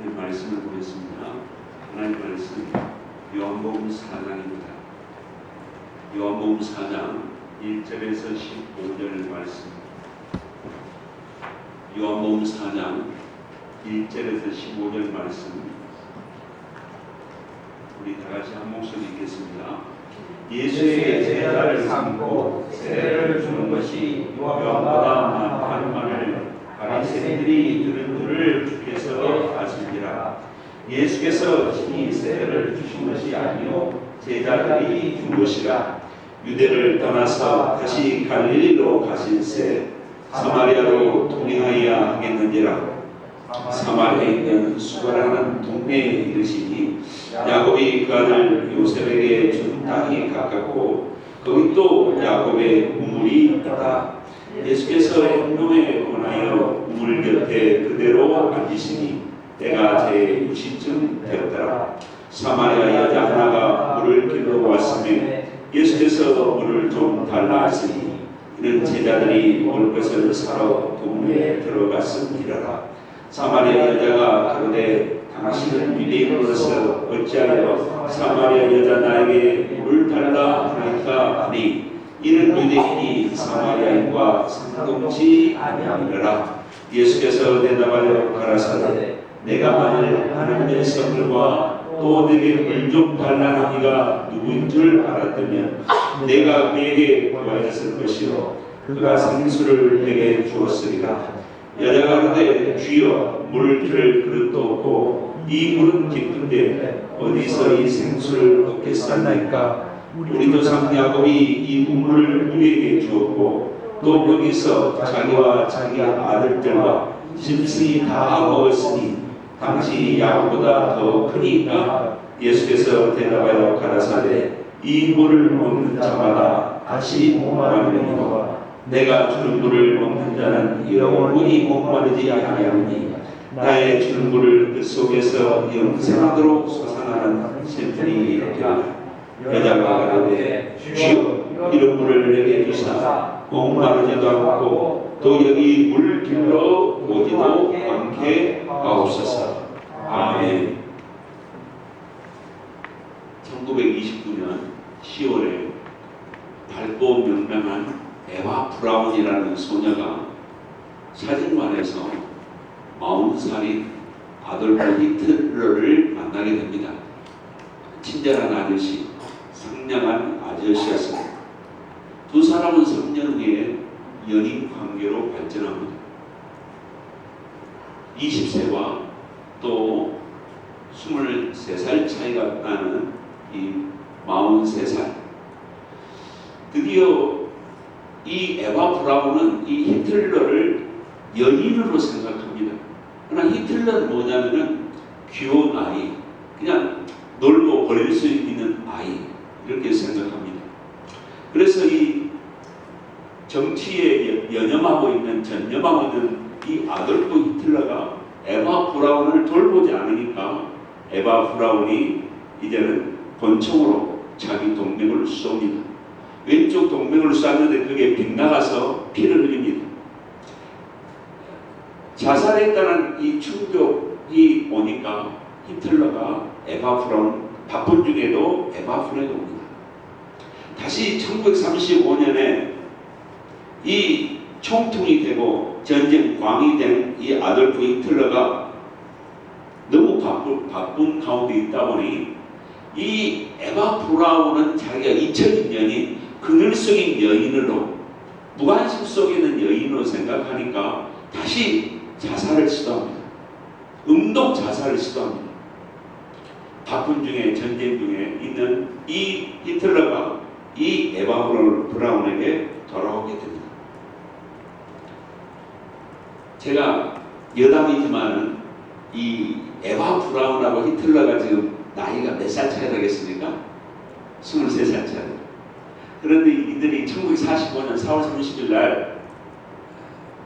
오늘 말씀을 보겠습니다. 하나님 말씀 요한복음 4장입니다. 요한복음 4장 1절에서 15절 말씀. 요한복음 4장 1절에서 15절 말씀. 우리 다 같이 한 목소리 읽겠습니다. 예수의 제자를 삼고 세례를 주는 것이 요한보다 많다는 바리새인들이 들은 줄을 주께서 아시니라. 예수께서 친히 세례를 주신 것이 아니요 제자들이 준 것이라. 유대를 떠나서 다시 갈릴리로 가실새 사마리아로 동행하여 하겠는지라. 사마리아에 있는 수가라는 동네에 이르시니 야곱이 그 아들 요셉에게 준 땅이 가깝고 거기 또 야곱의 우물이 있다. 예수께서 행동에 권하여 우물 곁에 그대로 앉으시니 때가 제 6시쯤 되었더라. 사마리아 여자 하나가 물을 길러 왔으며 예수께서 물을 좀 달라 하시니 이는 제자들이 먹을 것을 사러 동네에 들어갔음이라. 사마리아 여자가 가로되 당신은 유대인으로서 어찌하여 사마리아 여자 나에게 물을 달라 하니까 하니 이는 유대인이 사마리아인과 상관없지 아니하니라. 예수께서 대답하여 가라사대 내가 만일 하나님의 선물과 또 내게 물 좀 달라는 이가 누구인 줄 알았다면 내가 그에게 구하였을 것이요 그가 생수를 내게 주었으리라. 여자가 그런데 주여 물을 줄 그릇도 없고 이 물은 깊은데 어디서 이 생수를 얻겠사나이까. 우리 조상 야곱이 이 우물을 우리에게 주었고 또 여기서 자기와 자기 아들들과 짐승이 다 먹었으니 당시 야곱보다 더 크니까. 예수께서 대답하여 가라사대 이 물을 먹는 자마다 다시 목마르리니와 내가 주는 물을 먹는 자는 영원히 목마르지 아니하니 나의 주는 물을 그 속에서 영생하도록 솟아나는 샘플이 되리라. 여자가 가라되 주여 이런 물을 내게 주사 목마르지도 않고 또 여기 물 길러 오지도 않게 하옵소서. 아멘. 1929년 10월에 밝고 명랑한 에바 브라운이라는 소녀가 사진관에서 40살인 아돌프 히틀러를 만나게 됩니다. 친절한 아저씨, 상냥한 아저씨였습니다. 두 사람은 3년 후에 연인 관계로 발전합니다. 20세와 또 23살 차이가 나는 이 43살. 드디어 이 에바 브라운은 이 히틀러를 연인으로 생각합니다. 그러나 히틀러는 뭐냐면은 귀여운 아이, 그냥 놀고 버릴 수 있는 아이, 이렇게 생각합니다. 그래서 이 정치에 전념하고 있는 이 아돌프 히틀러가 에바 브라운을 돌보지 않으니까 에바 브라운이 이제는 권총으로 자기 동맥을 쏩니다. 왼쪽 동맥을 쐈는데 그게 빗나가서 피를 흘립니다. 자살했다는 이 충격이 오니까 히틀러가 에바 브라운, 바쁜 중에도 에바 브라운에 옵니다. 다시 1935년에 이 총통이 되고 전쟁 광이 된 이 아돌프 히틀러가 너무 바쁜 가운데 있다 보니 이 에바 브라운은 자기가 잊혀진 연인, 그늘속인 여인으로, 무관심 속에 있는 여인으로 생각하니까 다시 자살을 시도합니다. 음동 자살을 시도합니다. 바쁜 중에, 전쟁 중에 있는 이 히틀러가 이 에바 브라운에게 돌아오게 됩니다. 제가 여담이지만은 이 에바 브라운하고 히틀러가 지금 나이가 몇 살 차이 나겠습니까? 23살 차이. 그런데 이들이 1945년 4월 30일 날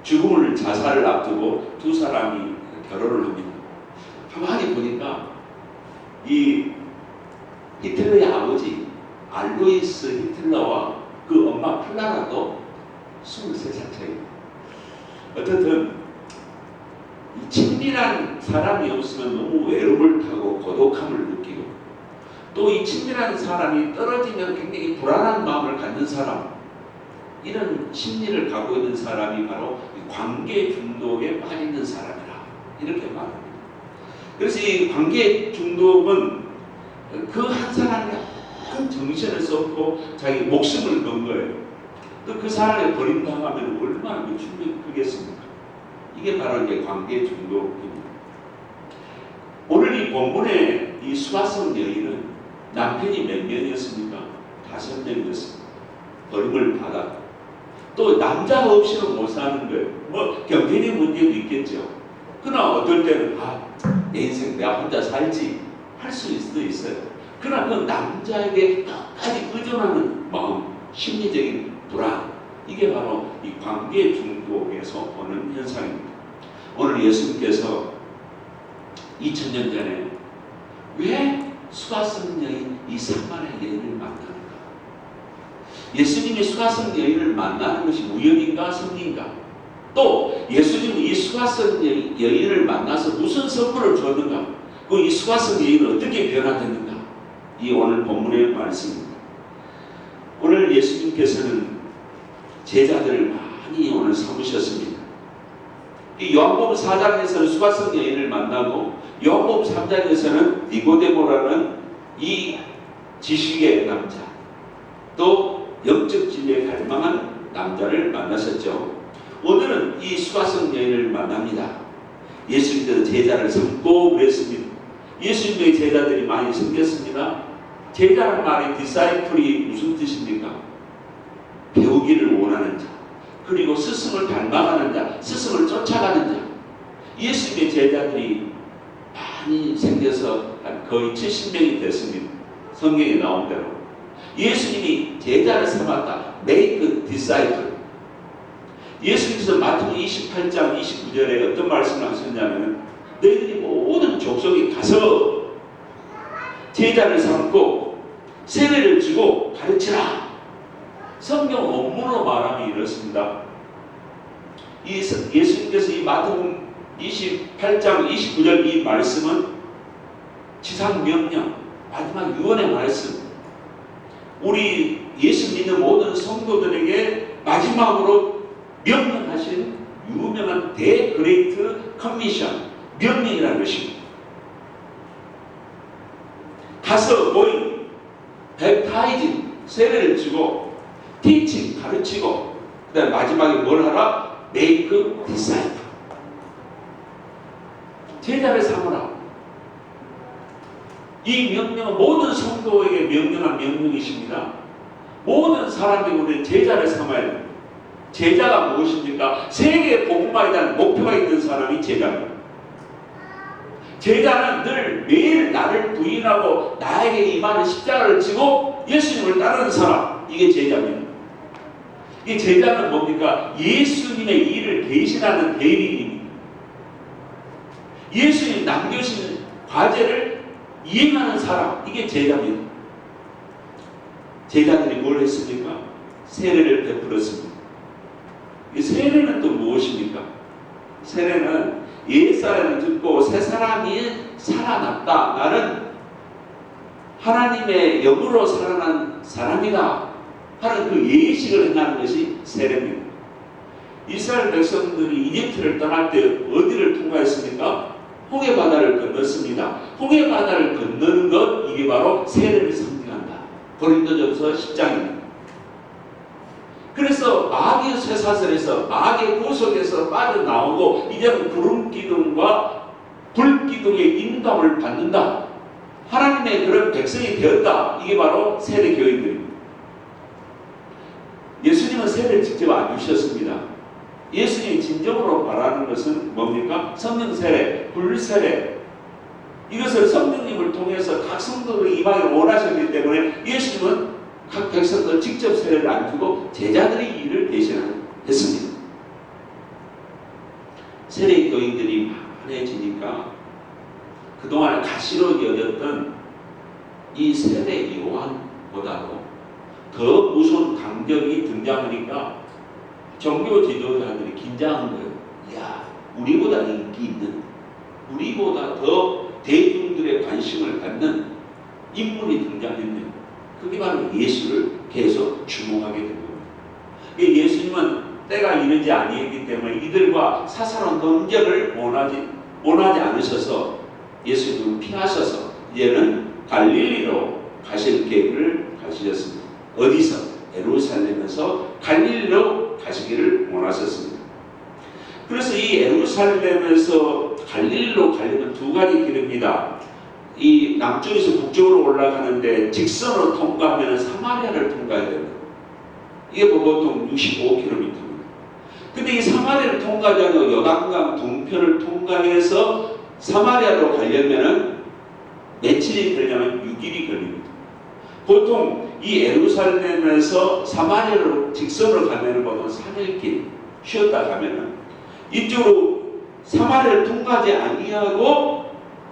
죽음을, 자살을 앞두고 두 사람이 결혼을 합니다. 가만히 보니까 이 히틀러의 아버지 알로이스 히틀러와 그 엄마 클라라도 23살 차이입니다. 어쨌든 친밀한 사람이 없으면 너무 외로움을 타고 고독함을 느끼고, 또 이 친밀한 사람이 떨어지면 굉장히 불안한 마음을 갖는 사람, 이런 심리를 갖고 있는 사람이 바로 관계 중독에 빠지는 사람이라 이렇게 말합니다. 그래서 이 관계 중독은 그 한 사람이 큰 정신을 쏟고 자기 목숨을 건 거예요. 또 그 사람을 버림당하면 얼마나 그 충격이 크겠습니까? 이게 바로 이제 관계 중독입니다. 오늘 이 본문의 이 수가성 여인은 남편이 몇 명이었습니까? 5명이었습니다. 버림을 받아. 또 남자가 없이는 못 사는 거예요. 뭐 경제적 문제도 있겠죠. 그러나 어떨 때는 내 인생 내가 혼자 살지 할 수도 있어요. 그러나 그 남자에게 끝까지 의존하는 마음, 심리적인 불안, 이게 바로 이 관계 중독에서 오는 현상입니다. 오늘 예수님께서 2000년 전에 왜 수가성 여인 이 사마리아 여인을 만나는가? 예수님이 수가성 여인을 만나는 것이 우연인가 성인가? 또 예수님이 이 수가성 여인을 만나서 무슨 선물을 줬는가? 그 이 수가성 여인은 어떻게 변화됐는가? 이 오늘 본문의 말씀입니다. 오늘 예수님께서는 제자들을 많이 오늘 삼으셨습니다. 이 요한복음 4장에서는 수가성 여인을 만나고 요한복음 3장에서는 니고데모라는 이 지식의 남자, 또 영적 진리에 갈망한 남자를 만나셨죠. 오늘은 이 수가성 여인을 만납니다. 예수님께서 제자를 삼고 그랬습니다. 예수님의 제자들이 많이 생겼습니다. 제자란 말이 디사이플이 무슨 뜻입니까? 배우기를 원하는 자, 그리고 스승을 닮아가는 자, 스승을 쫓아가는 자. 예수님의 제자들이 많이 생겨서 거의 70명이 됐습니다. 성경에 나온 대로 예수님이 제자를 삼았다. Make disciple. 예수님께서 마태복음 28장 29절에 어떤 말씀을 하셨냐면, 너희들이 모든 족속에 가서 제자를 삼고 세례를 주고 가르치라. 성경 원문으로 말하면 이렇습니다. 예수님께서 이 마태복음 28장 29절 이 말씀은 지상명령, 마지막 유언의 말씀, 우리 예수 믿는 모든 성도들에게 마지막으로 명령하신 유명한 대 그레이트 커미션, 명령이라는 것입니다. 가서 모임, 백타이징, 세례를 주고, 티칭, 가르치고, 그 다음에 마지막에 뭘 하라? Make disciple. 제자를 삼으라. 이 명령은 모든 성도에게 명령한 명령이십니다. 모든 사람들이 우리 제자를 삼아야 됩니다. 제자가 무엇입니까? 세계 복음화에 대한 목표가 있는 사람이 제자입니다. 제자는 늘 매일 나를 부인하고 나에게 임하는 십자가를 지고 예수님을 따르는 사람, 이게 제자입니다. 이 제자는 뭡니까? 예수님의 일을 대신하는 대리인입니다. 예수님 남겨주신 과제를 이행하는 사람, 이게 제자입니다. 제자들이 뭘 했습니까? 세례를 베풀었습니다. 이 세례는 또 무엇입니까? 세례는 옛사람이 듣고 새사람이 살아났다. 나는 하나님의 영으로 살아난 사람이다 하는 그 예식을 행하는 것이 세례입니다. 이스라엘 백성들이 이집트를 떠날 때 어디를 통과했습니까? 홍해바다를 건넜습니다. 홍해바다를 건너는 것, 이게 바로 세례를 상징한다. 고린도전서 10장입니다. 그래서 마귀의 쇠사슬에서 마귀의 구속에서 빠져나오고 이제는 구름기둥과 불기둥의 인도함을 받는다. 하나님의 그런 백성이 되었다. 이게 바로 세례교인들입니다. 예수님은 세례를 직접 안 주셨습니다. 예수님이 진정으로 바라는 것은 뭡니까? 성령 세례, 불세례. 이것을 성령님을 통해서 각 성도들이 임하기를 원하셨기 때문에 예수님은 각 백성들 직접 세례를 안 주고 제자들의 일을 대신했습니다. 세례 교인들이 많아지니까 그동안 가시로 여겼던 이 세례 요한보다도 더 무서운 강적이 등장하니까 종교 지도자들이 긴장한 거예요. 야, 우리보다 인기 있는, 우리보다 더 대중들의 관심을 갖는 인물이 등장했네요. 그게 바로 예수를 계속 주목하게 된 겁니다. 예수님은 때가 이르지 아니했기 때문에 이들과 사사로운 논쟁을 원하지 않으셔서 예수님은 피하셔서 이제는 갈릴리로 가실 계획을 가지셨습니다. 어디서? 예루살렘에서 갈릴리로 가시기를 원하셨습니다. 그래서 이 예루살렘에서 갈릴리로 가려면 두 가지 길입니다. 이 남쪽에서 북쪽으로 올라가는데 직선으로 통과하면 사마리아를 통과해야 됩니다. 이게 보통 65km입니다. 근데 이 사마리아를 통과하지 않고 요단강 동편을 통과해서 사마리아로 가려면 며칠이 걸리냐면 6일이 걸립니다. 보통 이 예루살렘에서 사마리아로 직선으로 가면 보통 3일길 쉬었다 가면은 이쪽으로 사마리아를 통과하지 아니하고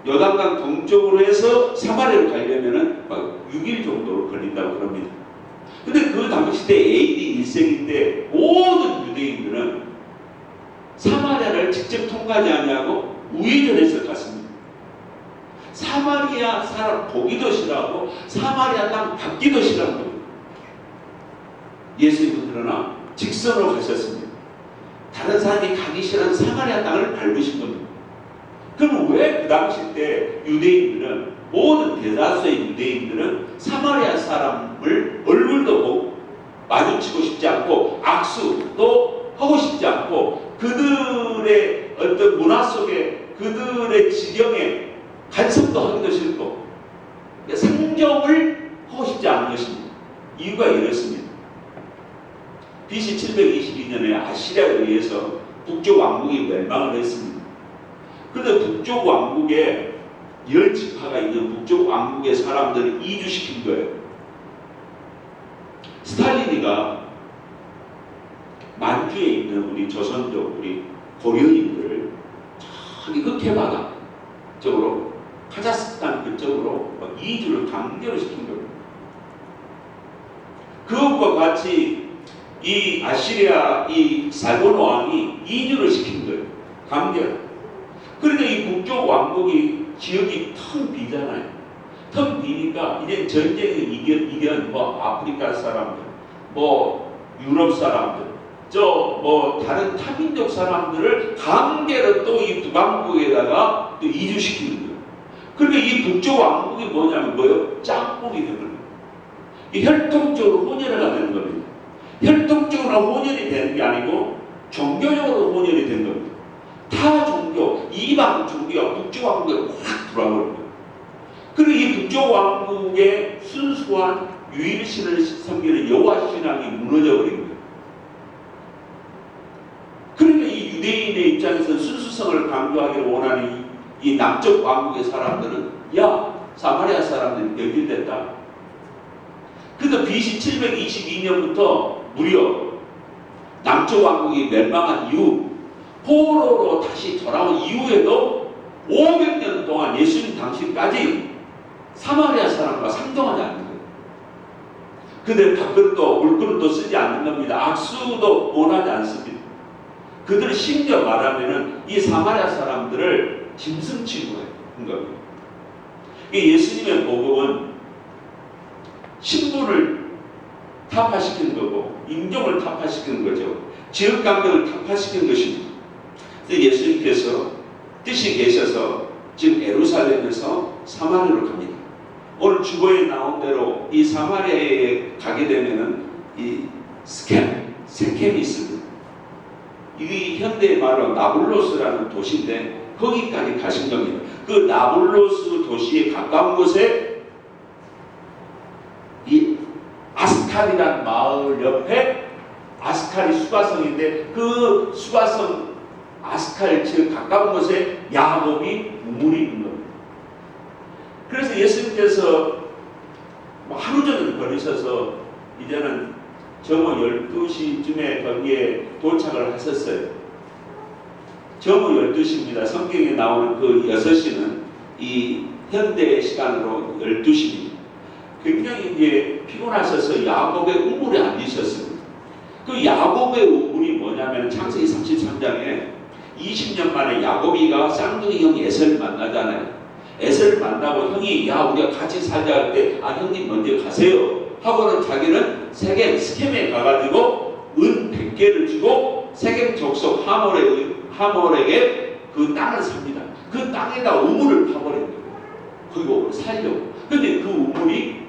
요단강 동쪽으로 해서 사마리아로 가려면은 막 6일 정도 걸린다고 그럽니다. 근데 그 당시 때 AD 1세기 때 모든 유대인들은 사마리아를 직접 통과하지 아니하고 우회전해서 갔습니다. 사마리아 사람 보기도 싫어하고 사마리아 땅 받기도 싫어한 겁니다. 예수님은 그러나 직선으로 가셨습니다. 다른 사람이 가기 싫어하는 사마리아 땅을 밟으신 겁니다. 그럼 왜 그 당시 때 유대인들은 모든 대다수의 유대인들은 사마리아 사람을 얼굴도 보고 마주치고 싶지 않고 악수도 하고 싶지 않고 그들의 어떤 문화 속에 그들의 지경에 간섭도 하기도 싫고 상정을 하고 싶지 않은 것입니다. 이유가 이렇습니다. BC 722년에 아시리아에 의해서 북쪽 왕국이 멸망을 했습니다. 그런데 북쪽 왕국에 10지파가 있는 북쪽 왕국의 사람들을 이주시킨 거예요. 스탈린이가 만주에 있는 우리 조선족 우리 고려인들을 저기 흑해바다 쪽으로 카자흐스탄 그쪽으로 이주를 강제로 시킨 겁니다. 그것과 같이 이 아시리아 이 살본 왕이 이주를 시킨 거예요. 강제로. 그러니까 이 북쪽 왕국이 지역이 텅 비잖아요. 텅 비니까 이제 전쟁에 이견 뭐 아프리카 사람들, 뭐 유럽 사람들, 뭐 다른 타민족 사람들을 강제로 또 이 북왕국에다가 또 이주시키는 거예요. 그러니까 이 북쪽 왕국이 뭐냐면 뭐요? 짬뽕이 되는 거예요. 이 혈통적으로 혼혈을 되는 겁니다. 혈통적으로 혼혈이 되는 게 아니고 종교적으로 혼혈이 된 겁니다. 타 종교, 이방 종교가 북쪽 왕국에 확 들어와버린 거예요. 그리고 이 북쪽 왕국의 순수한 유일신을 섬기는 여호와 신앙이 무너져버린 거예요. 그러니까 이 유대인의 입장에서 순수성을 강조하기를 원하는 이 남쪽 왕국의 사람들은 야, 사마리아 사람들이 변질됐다. 그래서 BC 722년부터 무려 남쪽 왕국이 멸망한 이후 포로로 다시 돌아온 이후에도 500년 동안 예수님 당시까지 사마리아 사람과 상종하지 않는 거예요. 그들 밥그릇도 물그릇도 쓰지 않는 겁니다. 악수도 원하지 않습니다. 그들은 심지어 말하면은 이 사마리아 사람들을 짐승 취급한 겁니다. 예수님의 복음은 신분을 타파시키는 거고 인종을 타파시키는 거죠. 지역감정을 타파시키는 것입니다. 그래서 예수님께서 뜻이 계셔서 지금 예루살렘에서 사마리아로 갑니다. 오늘 주보에 나온 대로 이 사마리아에 가게 되면은 이 세켐이 있습니다. 이 현대의 말로 나블로스라는 도시인데 거기까지 가신 겁니다. 그 나블로스 도시에 가까운 곳에 이 아스칼이라는 마을 옆에 아스칼이 수가성인데 그 수가성 아스칼 즉 가까운 곳에 야곱이 우물이 있는 겁니다. 그래서 예수님께서 하루 종일 걸으셔서 이제는 저녁 12시쯤에 거기에 도착을 하셨어요. 저녁 12시입니다. 성경에 나오는 그 6시는 이 현대 시간으로 12시입니다. 굉장히 이제 피곤하셔서 야곱의 우물에 앉으셨습니다. 그 야곱의 우물이 뭐냐면 창세기 33장에 20년 만에 야곱이가 쌍둥이 형 에서를 만나잖아요. 에서를 만나고 형이 야 우리가 같이 살자 할 때 아 형님 먼저 가세요 하고는 자기는 세겜 스켐에 가가지고 은 100개를 주고 세겜 족속 하몰에게 그 땅을 삽니다. 그 땅에다 우물을 파버린 거예요. 거기 살려고. 근데 그 우물이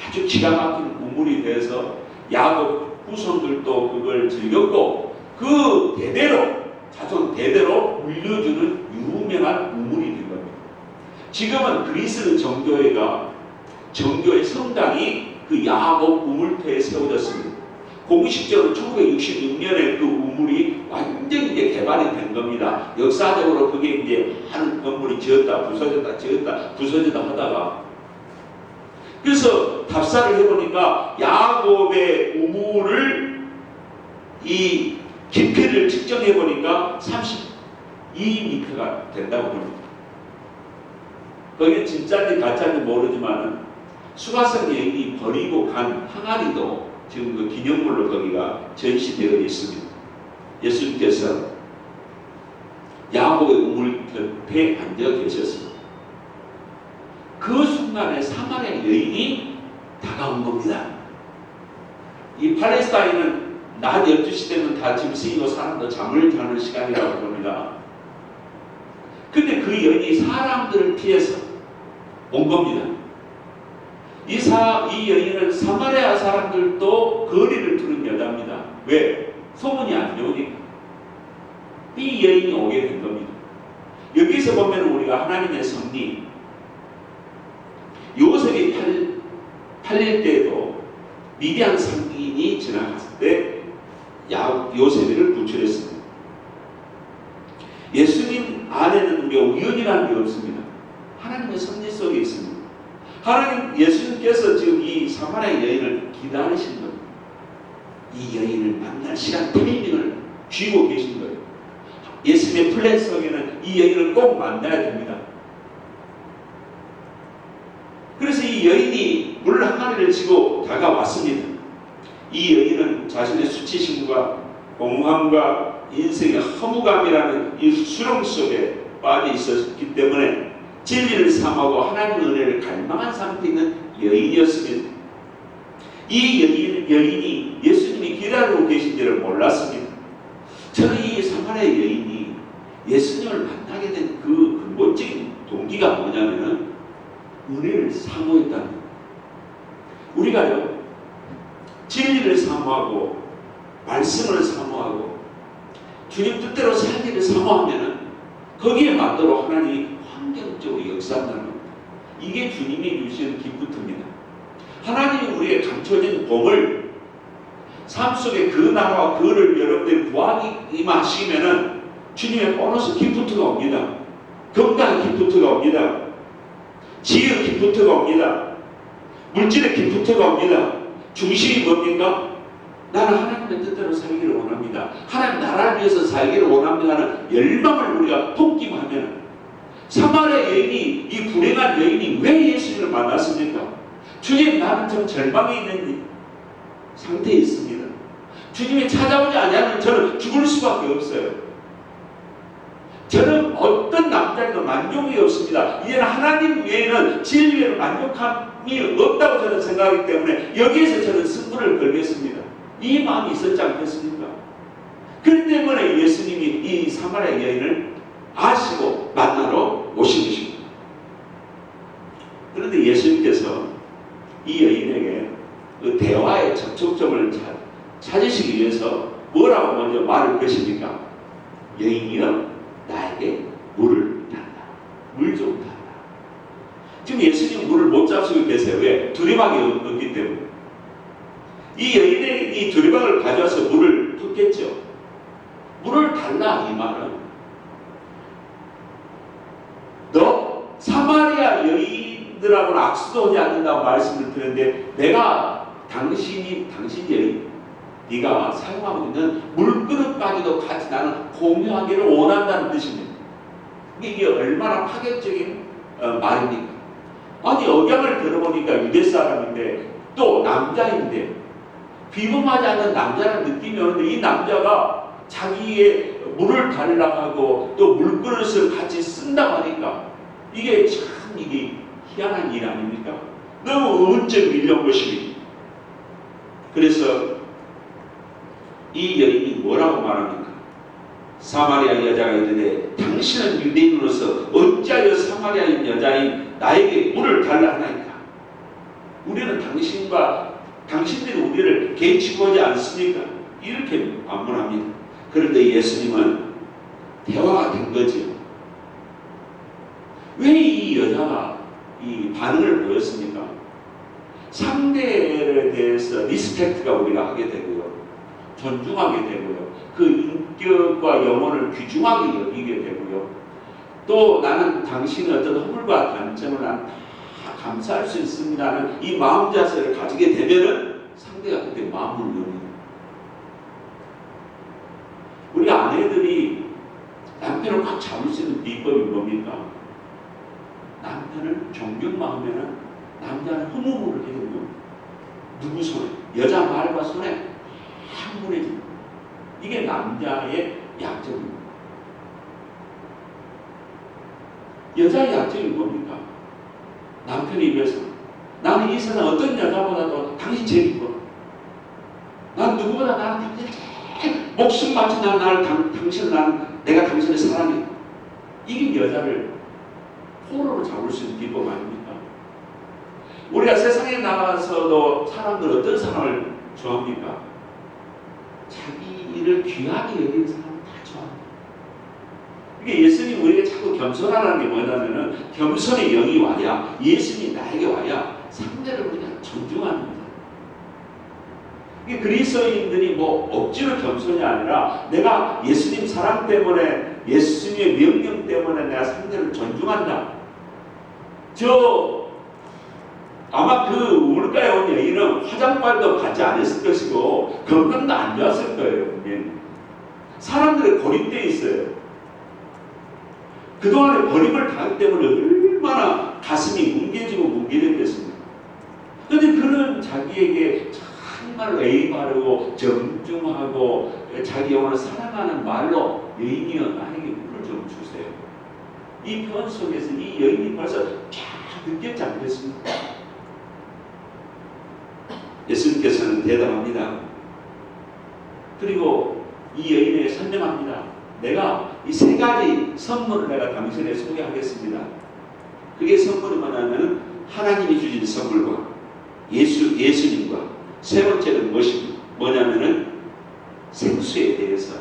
아주 기가 막힌 우물이 돼서 야곱 후손들도 그걸 즐겼고 그 대대로 자손 대대로 물려주는 유명한 우물이 된 겁니다. 지금은 그리스 정교의 성당이 그 야곱 우물터에 세워졌습니다. 공식적으로 1966년에 그 우물이 완전히 이제 개발이 된 겁니다. 역사적으로 그게 이제 많은 건물이 지었다 부서졌다 하다가 그래서 답사를 해보니까 야곱의 우물을 이 깊이를 측정해보니까 32m가 된다고 합니다. 거기는 진짜인지 가짜인지 모르지만 수가성 여인이 버리고 간 항아리도 지금 그 기념물로 거기가 전시되어 있습니다. 예수님께서 야곱의 우물 곁에 앉아 계셨습니다. 그 순간에 사마리아 여인이 다가온 겁니다. 이 팔레스타인은 낮 12시 되면 다 짐 쓰이고 사람도 잠을 자는 시간이라고 합니다. 근데 그 여인이 사람들을 피해서 온 겁니다. 이 여인은 사마리아 사람들도 거리를 두는 여자입니다. 왜? 소문이 안 좋으니까. 이 여인이 오게 된 겁니다. 여기서 보면 우리가 하나님의 섭리, 요셉이 팔릴 때도 미디안 상인이 지나갔을 때 요셉이를 구출했습니다. 예수님 안에는 우연이라는 게 없습니다. 하나님의 섭리 속에 있습니다. 예수님께서 지금 이 사마리아 여인을 기다리신 겁니다. 이 여인을 만날 시간 타이밍을 쥐고 계신 거예요. 예수님의 플랜 속에는 이 여인을 꼭 만나야 됩니다. 그래서 이 여인이 물 항아리를 지고 다가왔습니다. 이 여인은 자신의 수치심과 공허함과 인생의 허무감이라는 이 수렁 속에 빠져 있었기 때문에 진리를 삼하고 하나님의 은혜를 갈망한 상태에 있는 여인이었습니다. 이 여인이 예수님이 기다리고 계신지를 몰랐습니다. 저는 이 사마리아 여인이 예수님을 만나게 된 그 근본적인 동기가 뭐냐면은 은혜를 사모했다는 거예요. 우리가요 진리를 사모하고 말씀을 사모하고 주님 뜻대로 살기를 사모하면은 거기에 맞도록 하나님이 환경적으로 역사한다는 겁니다. 이게 주님이 주시는 기프트입니다. 하나님이 우리에게 감춰진 복을 삶 속에 그 나라와 그를 여러분들이 구하기 임하시면은 주님의 보너스 기프트가 옵니다. 건강 기프트가 옵니다. 지혜의 기프트가 옵니다. 물질의 기프트가 옵니다. 중심이 뭡니까? 나는 하나님의 뜻대로 살기를 원합니다. 하나님 나라를 위해서 살기를 원합니다는 열망을 우리가 품기만 사마리아 여인이 이 불행한 여인이 왜 예수님을 만났습니까? 주님 나는 좀 절망에 있는 상태에 있습니다. 주님이 찾아오지 않으면 저는 죽을 수밖에 없어요. 저는 어떤 남자에도 만족이 없습니다. 이제는 하나님 외에는 진리 외에는 만족함이 없다고 저는 생각하기 때문에 여기에서 저는 승부를 걸겠습니다. 이 마음이 있었지 않겠습니까? 그렇기 때문에 예수님이 이 사마리아 여인을 아시고 만나러 오신 것입니다. 그런데 예수님께서 이 여인에게 그 대화의 접촉점을 찾으시기 위해서 뭐라고 먼저 말을 것입니까? 여인이여 나에게 물을 달라. 물 좀 달라. 지금 예수님 물을 못 잡수고 계세요. 왜? 두리방이 없기 때문에. 이 여인에게 이 두리방을 가져와서 물을 붓겠죠. 물을 달라 이 말은 너 사마리아 여인들하고는 악수도 하지 않는다고 말씀을 드렸는데 내가 당신 여인 네가 사용하고 있는 물그릇까지도 같이 나는 공유하기를 원한다는 뜻입니다. 이게 얼마나 파격적인 말입니까? 아니 억양을 들어보니까 유대 사람인데 또 남자인데 비범하지 않는 남자라는 느낌이 오는데 이 남자가 자기의 물을 달라 하고 또 물그릇을 같이 쓴다고 하니까 이게 참 이게 희한한 일 아닙니까? 너무 언제 밀려온 것입니다. 그래서 이 여인이 뭐라고 말합니까? 사마리아 여자가 이르되 당신은 유대인으로서 어찌하여 사마리아 여자인 나에게 물을 달라 하나이까? 우리는 당신들이 우리를 개치고하지 않습니까? 이렇게 반문합니다. 그런데 예수님은 대화가 된 거죠. 왜 이 여자가 이 반응을 보였습니까? 상대에 대해서 리스펙트가 우리가 하게 되고요. 존중하게 되고요. 그 인격과 영혼을 귀중하게 여기게 되고요. 또 나는 당신의 어떤 허물과 단점을 난 다 감사할 수 있습니다는 이 마음 자세를 가지게 되면은 상대가 그때 마음을 엽니다. 우리 아내들이 남편을 꽉 잡을 수 있는 비법이 뭡니까? 남편을 존경하면은 남자는 흐뭇을 해주는 겁니다. 누구 손에? 여자 말과 손에 항문해줍니다. 이게 남자의 약점입니다. 여자의 약점이 뭡니까? 남편이 입에서 나는 이 세상 어떤 여자보다도 당신 제일 이뻐. 난 누구보다 나는 당신을 제일 목숨 바쳐 내가 당신을 사랑해. 이게 여자를 포로로 잡을 수 있는 비법 아닙니까? 우리가 세상에 나가서도 사람들 어떤 사람을 좋아합니까? 자기를 귀하게 여기는 사람 다 좋아합니다. 이게 예수님 우리에게 자꾸 겸손하라는 게 뭐냐면은 겸손의 영이 와야 예수님이 나에게 와야 상대를 우리가 존중합니다. 이게 그리스도인들이 뭐 억지로 겸손이 아니라 내가 예수님 사랑 때문에 예수님의 명령 때문에 내가 상대를 존중한다. 아마 그 우물가에 온 여인은 화장발도 받지 않았을 것이고 건강도 안 좋았을 거예요. 사람들의 고립되어 있어요. 그동안에 버림을 당했기 때문에 얼마나 가슴이 뭉개졌겠습니까? 그런데 그는 자기에게 정말 예의 바르고 정중하고 자기 영혼을 사랑하는 말로 여인이여 나에게 물을 좀 주세요. 이 표현 속에서 이 여인이 벌써 쫙 느꼈지 않겠습니까? 예수님께서는 대답합니다. 그리고 이 여인에게 설명합니다. 내가 이 세 가지 선물을 내가 당신에게 소개하겠습니다. 그게 선물이 뭐냐면 하나님이 주신 선물과 예수님과 세 번째는 뭐냐면은 생수에 대해서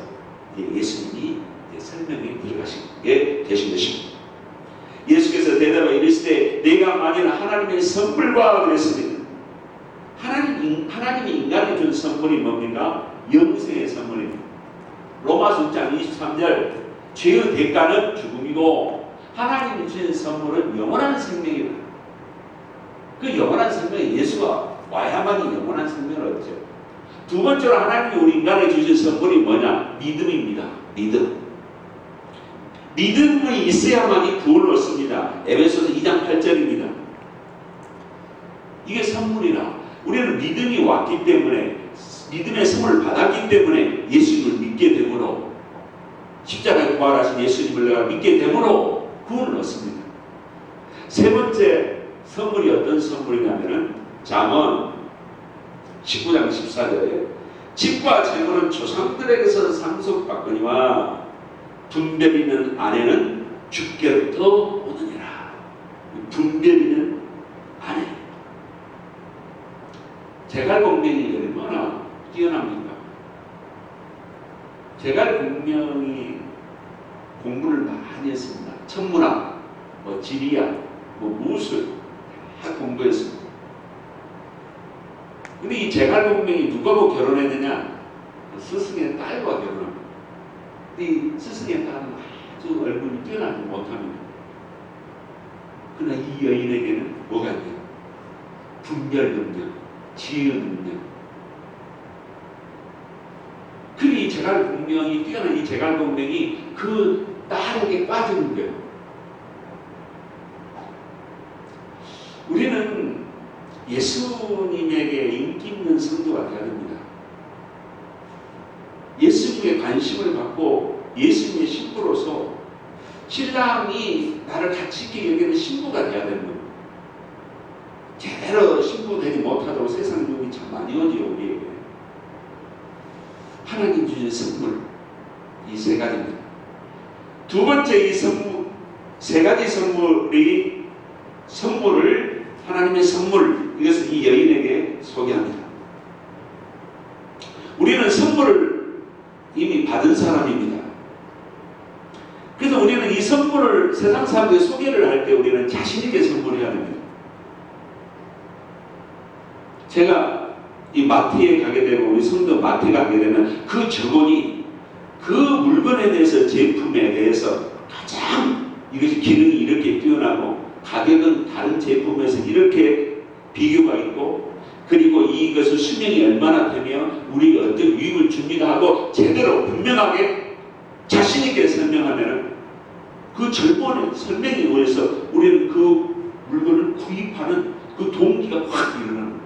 예수님이 설명에 들어가시게 되신 것입니다. 예수께서 대답하여 이르시되 내가 만일 하나님의 선물과 그랬습니다. 하나님이 인간에 준 선물이 뭡니까? 영생의 선물입니다. 로마서 6장 23절 죄의 대가는 죽음이고 하나님이 주신 선물은 영원한 생명이다. 그 영원한 생명에 예수가 와야만이 영원한 생명을 얻죠. 두 번째로 하나님이 우리 인간에 주신 선물이 뭐냐? 믿음입니다. 믿음이 있어야만이 구원을 얻습니다. 에베소서 2장 8절입니다. 이게 선물이라 우리는 믿음이 왔기 때문에 믿음의 선물을 받았기 때문에 예수님을 믿게 되므로 십자가에 부활하신 예수님을 내가 믿게 되므로 구원을 얻습니다. 세 번째 선물이 어떤 선물이냐면은 잠언 19장 14절에 집과 재물은 조상들에게서 상속받거니와 분별 있는 아내는 주께로부터 오느니라. 분별 있는 아내. 제갈공명이 얼마나 뛰어납니까? 제갈공명이 공부를 많이 했습니다. 천문학, 지리학, 무술 다 공부했습니다. 근데 이 제갈공명이 누구하고 결혼했느냐? 스승의 딸과 결혼합니다. 근데 이 스승의 딸은 아주 얼굴이 뛰어나지 못합니다. 그러나 이 여인에게는 뭐가 있냐? 분별 능력, 지혜 능력. 그리 이 제갈공명이 뛰어난 이 제갈공명이 그 딸에게 빠지는 거예요. 우리는 예수님에게 인기 있는 성도가 되어야 됩니다. 예수님의 관심을 받고 예수님의 신부로서 신랑이 나를 가치 있게 여기는 신부가 돼야 되는 거예요. 제대로 신부 되지 못하도록 세상 유혹이 참 많이 오지요, 우리에게. 하나님 주신 선물, 이 세 가지입니다. 두 번째, 이 세 가지 선물을 하나님의 선물, 이것을 이 여인에게 소개합니다. 우리는 선물을 이미 받은 사람입니다. 그래서 우리는 이 선물을 세상 사람들에게 소개를 할 때 우리는 자신있게 선물해야 됩니다. 제가 이 마트에 가게 되고 우리 성도 마트에 가게 되면 그 직원이 그 물건에 대해서, 제품에 대해서 가장 이것이 기능이 이렇게 뛰어나고 가격은 다른 제품에서 이렇게 비교가 있고, 그리고 이것을 수명이 얼마나 되면 우리가 어떤 유익을 줍니다 하고 제대로 분명하게 자신있게 설명하면 그 절본의 설명에 의해서 우리는 그 물건을 구입하는 그 동기가 확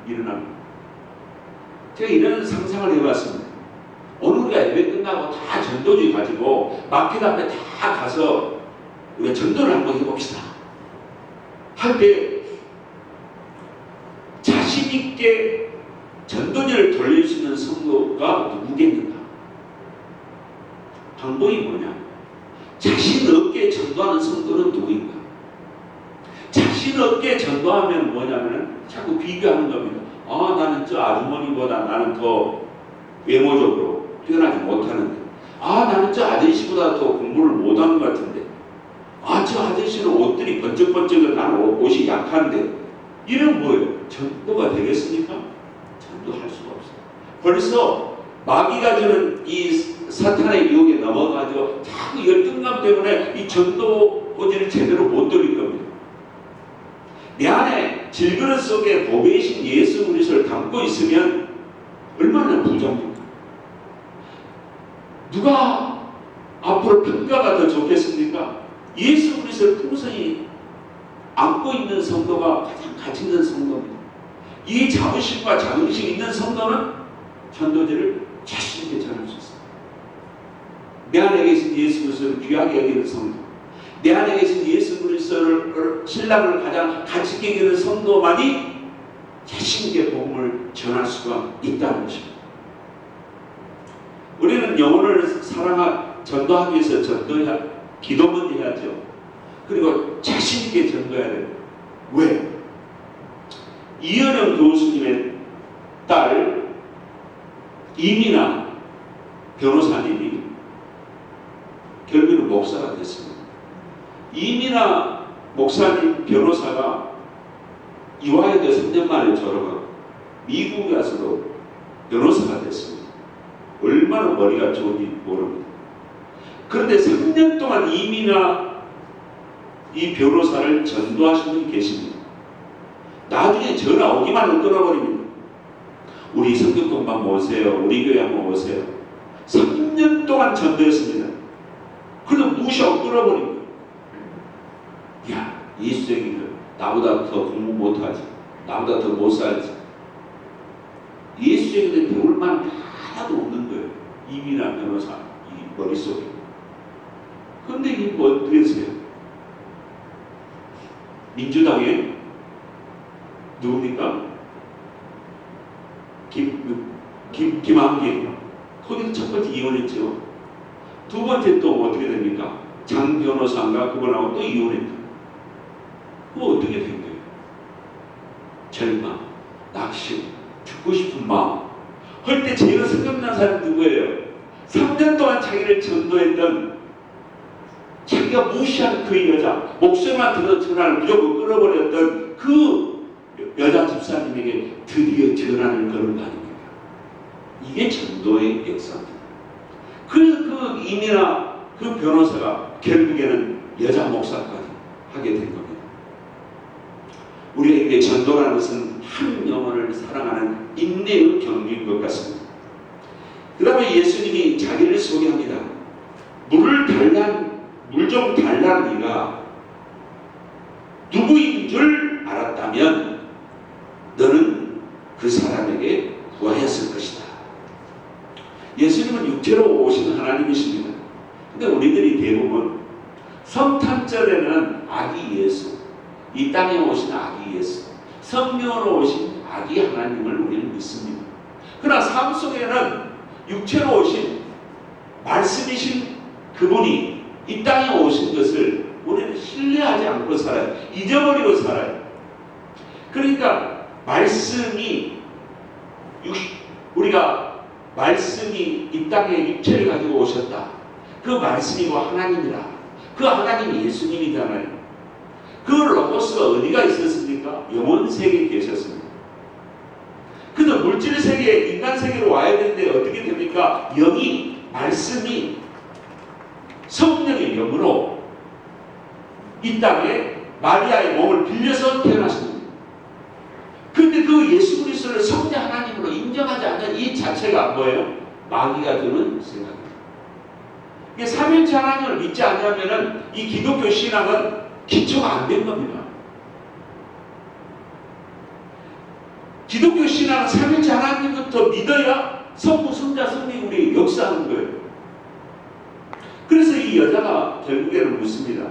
일어납니다. 제가 이런 상상을 해봤습니다. 오늘 우리가 예배 끝나고 다 전도지 가지고 마켓 앞에 다 가서 우리가 전도를 한번 해봅시다 할 때 자신있게 전도지를 돌릴 수 있는 성도가 누구겠는가? 방법이 뭐냐? 자신 없게 전도하는 성도는 누구인가? 자신 없게 전도하면 뭐냐면 자꾸 비교하는 겁니다. 아, 나는 저 아주머니보다 나는 더 외모적으로 뛰어나지 못하는데, 아, 나는 저 아저씨보다 더 공부를 못하는 것 같은데, 아, 저 아저씨는 옷들이 번쩍번쩍은 나는 옷이 약한데, 이런 뭐예요? 전도가 되겠습니까? 전도할 수가 없어요. 벌써 마귀가 주는 이 사탄의 유혹에 넘어가지고 자꾸 열등감 때문에 이 전도지를 제대로 못 돌릴 겁니다. 내 안에 질그릇 속에 보배이신 예수 그리스도를 담고 있으면 얼마나 부자입니까? 누가 앞으로 평가가 더 좋겠습니까? 예수 그리스도를 풍성히 안고 있는 성도가 가장 가치 있는 성도입니다. 이 자부심과 자긍심이 있는 성도는 전도지를 자신 있게 전할 수 있습니다. 내 안에 계신 예수 그리스도를 귀하게 여기는 성도, 내 안에 계신 예수 그리스도를 신랑을 가장 가치 있게 여기는 성도만이 자신 있게 복음을 전할 수가 있다는 것입니다. 우리는 영혼을 전도하기 위해서 기도 먼저 해야죠. 그리고 자신 있게 전도해야 돼요. 왜? 이은영 교수님의 딸 이민아 변호사님이 결국은 목사가 됐습니다. 이민아 목사님 변호사가 이화여대 3년 만에 졸업하고 미국에 가서도 변호사가 됐습니다. 얼마나 머리가 좋은지 모릅니다. 그런데 3년 동안 이민아 이 변호사를 전도하신 분이 계십니다. 나중에 전화 오기만 하면 끊어버립니다. 우리 성경공방 오세요. 우리 교회 한번 오세요. 3년 동안 전도했습니다. 그래도 무시하고 끊어버립니다. 야, 예수쟁이들 나보다 더 공부 못하지, 나보다 더 못 살지. 예수쟁이들 배울 만 하나도 없는 거예요. 이민아 변호사 이 머릿속에. 그런데 이게 뭐 어떻게 하세요? 민주당에 누굽니까? 김한길. 거기서 첫 번째 이혼했죠. 두 번째 또 어떻게 됩니까? 장 변호사인가 그분하고 또 이혼했다. 그거 어떻게 된 거예요? 절망, 낙심, 죽고 싶은 마음. 할 때 제일 생각난 사람이 누구예요? 3년 동안 자기를 전도했던, 자기가 무시한 그 여자, 목소리만 들어도 전화를 무조건 끊어버렸던 그 여자 집사님에게 드디어 전화를 거는 거 아닙니까? 이게 전도의 역사입니다. 그래서 그 이민아 그 변호사가 결국에는 여자 목사까지 하게 된 겁니다. 우리에게 전도라는 것은 한 영혼을 사랑하는 인내의 경주인 것 같습니다. 그 다음에 예수님이 자기를 소개합니다. 물 좀 달라는 이가 누구인 줄 알았다면 너는 그 사람에게 구하였을 것이다. 예수님은 육체로 오신 하나님이십니다. 근데 이 땅에 오신 아기 예수, 성령으로 오신 아기 하나님을 우리는 믿습니다. 그러나 삶 속에는 육체로 오신 말씀이신 그분이 이 땅에 오신 것을 우리는 신뢰하지 않고 살아요. 잊어버리고 살아요. 그러니까 우리가 말씀이 이 땅에 육체를 가지고 오셨다. 그 말씀이고 하나님이라. 그 하나님이 예수님이잖아요. 그 로고스가 어디가 있었습니까? 영혼 세계에 계셨습니다. 그래서 물질 세계, 인간 세계로 와야 되는데 어떻게 됩니까? 영이, 말씀이 성령의 영으로 이 땅에 마리아의 몸을 빌려서 태어나십니다. 그런데 그 예수 그리스도를 성자 하나님으로 인정하지 않는 이 자체가 뭐예요? 마귀가 주는 생각입니다. 이게 삼위일체 하나님을 믿지 않냐면은 이 기독교 신앙은 기초가 안 된 겁니다. 기독교 신앙은 삼위일체 하나님부터 믿어야 성부, 성자, 성령이 역사하는 거예요. 그래서 이 여자가 결국에는 묻습니다.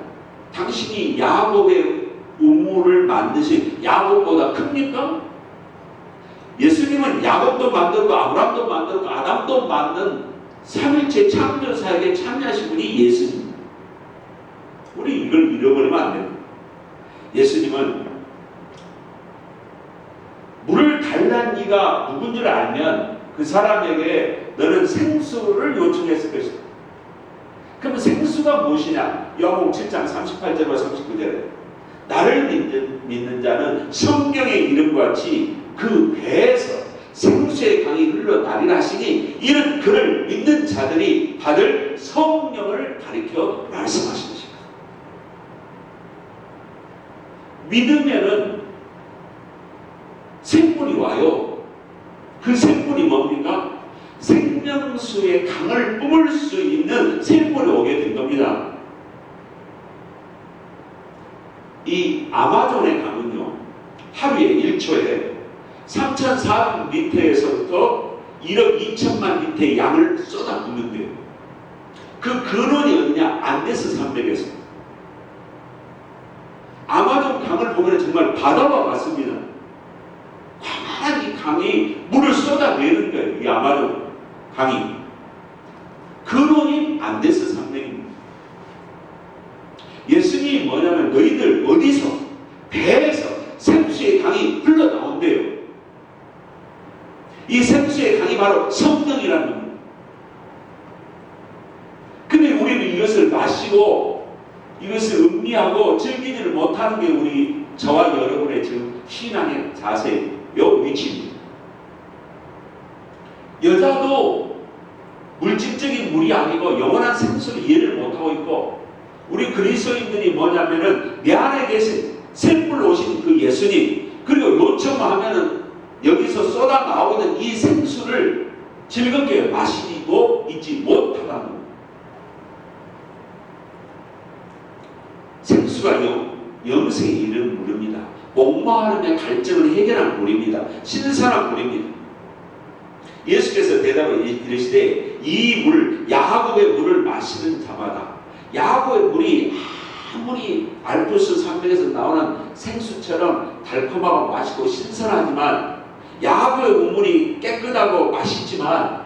당신이 야곱의 우물을 만드신 야곱보다 큽니까? 예수님은 야곱도 만들고 아브라함도 만들고 아담도 만든 삼위일체 창조사에게 참여하신 분이 예수님입니다. 우리 이걸 잃어버리면 안 됩니다. 예수님은 물을 달란 이가 누군 줄 알면 그 사람에게 너는 생수를 요청했을 것이다. 그러면 생수가 무엇이냐? 요한복음 7장 38절과 39절에 나를 믿는 자는 성경의 이름과 같이 그 배에서 생수의 강이 흘러 나리라 하시니 이는 그를 믿는 자들이 받을 성령을 가리켜 말씀하신 것입니다. 믿으면은 생물이 와요. 그 생물이 뭡니까? 생명수의 강을 뿜을 수 있는 생물이 오게 된 겁니다. 이 아마존의 강은요, 하루에 1초에 3,400리터에서부터 1억 2천만 리터의 양을 쏟아붓는데요. 그 근원이 어디냐? 안데스 산맥에서. 아마존 강을 보면 정말 바다와 같습니다. 광활한 이 강이 물을 쏟아내는 거예요. 이 아마존 강이. 근원이 안데스 산맥입니다. 예수님이 뭐냐면 너희들 어디서? 배에서 생수의 강이 흘러나온대요. 이 생수의 강이 바로 성령이라는 겁니다. 근데 우리는 이것을 마시고 이것을 음미하고 즐기지를 못하는 게 우리 저와 여러분의 지금 신앙의 자세, 요 위치입니다. 여자도 물질적인 물이 아니고 영원한 생수를 이해를 못하고 있고, 우리 그리스도인들이 뭐냐면은 내 안에 계신 샘물로 오신 그 예수님, 그리고 요청하면은 여기서 쏟아 나오는 이 생수를 즐겁게 마시고 있지 못하다는 겁니다. 생수가 영생에 이르는 물입니다. 목마름의 갈증을 해결한 물입니다. 신선한 물입니다. 예수께서 대답을 이르시되 이 물, 야곱의 물을 마시는 자마다, 야곱의 물이 아무리 알프스 산맥에서 나오는 생수처럼 달콤하고 맛있고 신선하지만, 야곱의 우물이 깨끗하고 맛있지만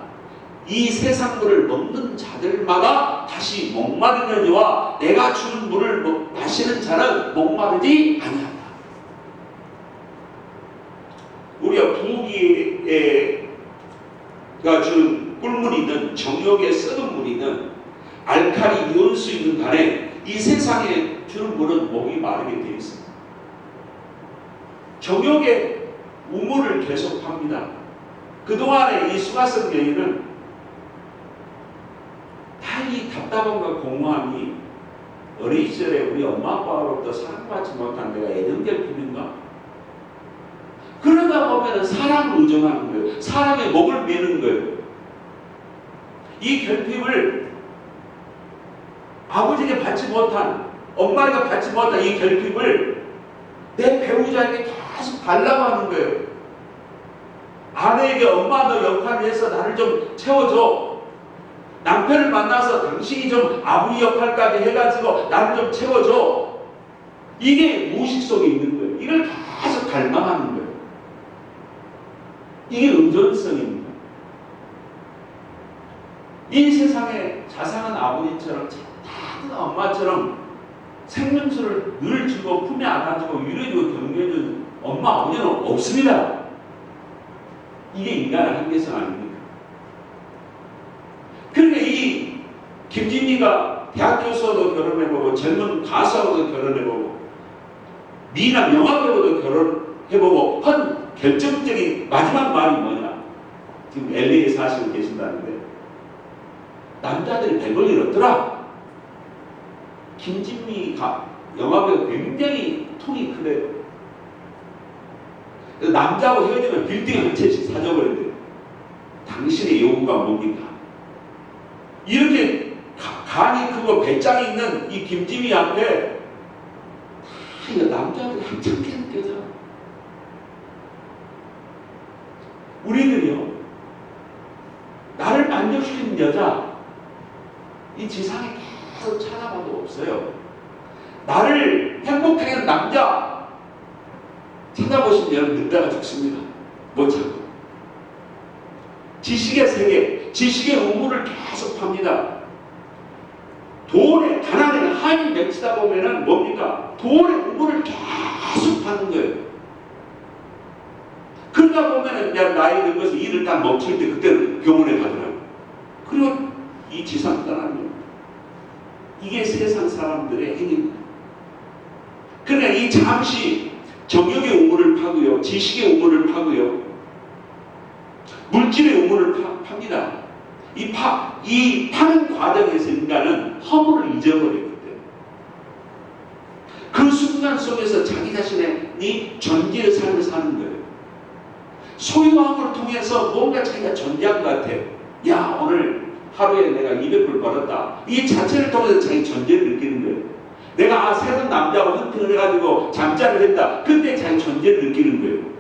이 세상 물을 먹는 자들마다 다시 목마르느니와 내가 주는 물을 마시는 자는 목마르지 아니한다. 우리가 부귀가 주는 꿀물이든 정욕에 썩은 물이든 알칼리 이온수이든 간에 이 세상에 주는 물은 목이 마르게 되어 있습니다. 정욕의 우물을 계속합니다. 그동안에 이 수가성 여인은 다 이 답답함과 공허함이 어린 시절에 우리 엄마 아빠로부터 사랑받지 못한 내가 애정결핍인가? 그러다 보면 사랑을 의존하는 거예요. 사람의 목을 매는 거예요. 이 결핍을 아버지에게 받지 못한, 엄마에게 받지 못한 이 결핍을 내 배우자에게 계속 달라고 하는 거예요. 아내에게 엄마 너 역할을 해서 나를 좀 채워줘. 남편을 만나서 당신이 좀 아버지 역할까지 해가지고 나를 좀 채워줘. 이게 무의식 속에 있는 거예요. 이걸 계속 갈망하는 거예요. 이게 의존성입니다. 이 세상에 자상한 아버지처럼 착한 엄마처럼 생명수를 늘 주고 품에 안아주고 위로해주고 격려해주는 엄마 아버지는 없습니다. 이게 인간의 한계성 아닙니까? 그러니까 이 김진미가 대학 교수와도 결혼해보고 젊은 가수하고도 결혼해보고 미나 영화배우도 결혼해보고 한 결정적인 마지막 말이 뭐냐? 지금 LA에 사시고 계신다는데 남자들이 별 일 없더라. 김진미가 영화배우 굉장히 통이 크대요. 남자하고 헤어지면 빌딩 한 채씩 사줘버린대요. 당신의 요구가 뭡니까? 이렇게 간이 크고 배짱이 있는 이 김진미 앞에 이거 남자들이 한참게 느껴져. 우리들이요, 나를 만족시키는 여자 이 지상에 계속 찾아봐도 없어요. 나를 행복하게 하는 남자 찾아보시면 여러분 늙다가 죽습니다. 못 찾고. 지식의 세계, 지식의 우물을 계속 팝니다. 돈에, 가난에 한이 맺히다 보면은 뭡니까? 돈의 우물을 계속 파는 거예요. 그러다 보면은 나이 늙어서 일을 딱 멈출 때 그때는 병원에 가더라고요. 그리고 이 지상 떠나는 거예요. 이게 세상 사람들의 행위입니다. 그러니까 이 잠시 정욕의 우물을 파고요, 지식의 우물을 파고요, 물질의 우물을 팝니다. 이 파는 과정에서 인간은 허물을 잊어버리거든요. 그 순간 속에서 자기 자신의 존재의 삶을 사는 거예요. 소유함을 통해서 뭔가 자기가 존재한 것 같아요. 야, 오늘 하루에 내가 200불 벌었다. 이 자체를 통해서 자기 존재를 느끼는 거예요. 내가 새로운 남자하고 헌팅을 해가지고 잠자를 했다. 그때 자기 존재를 느끼는 거예요.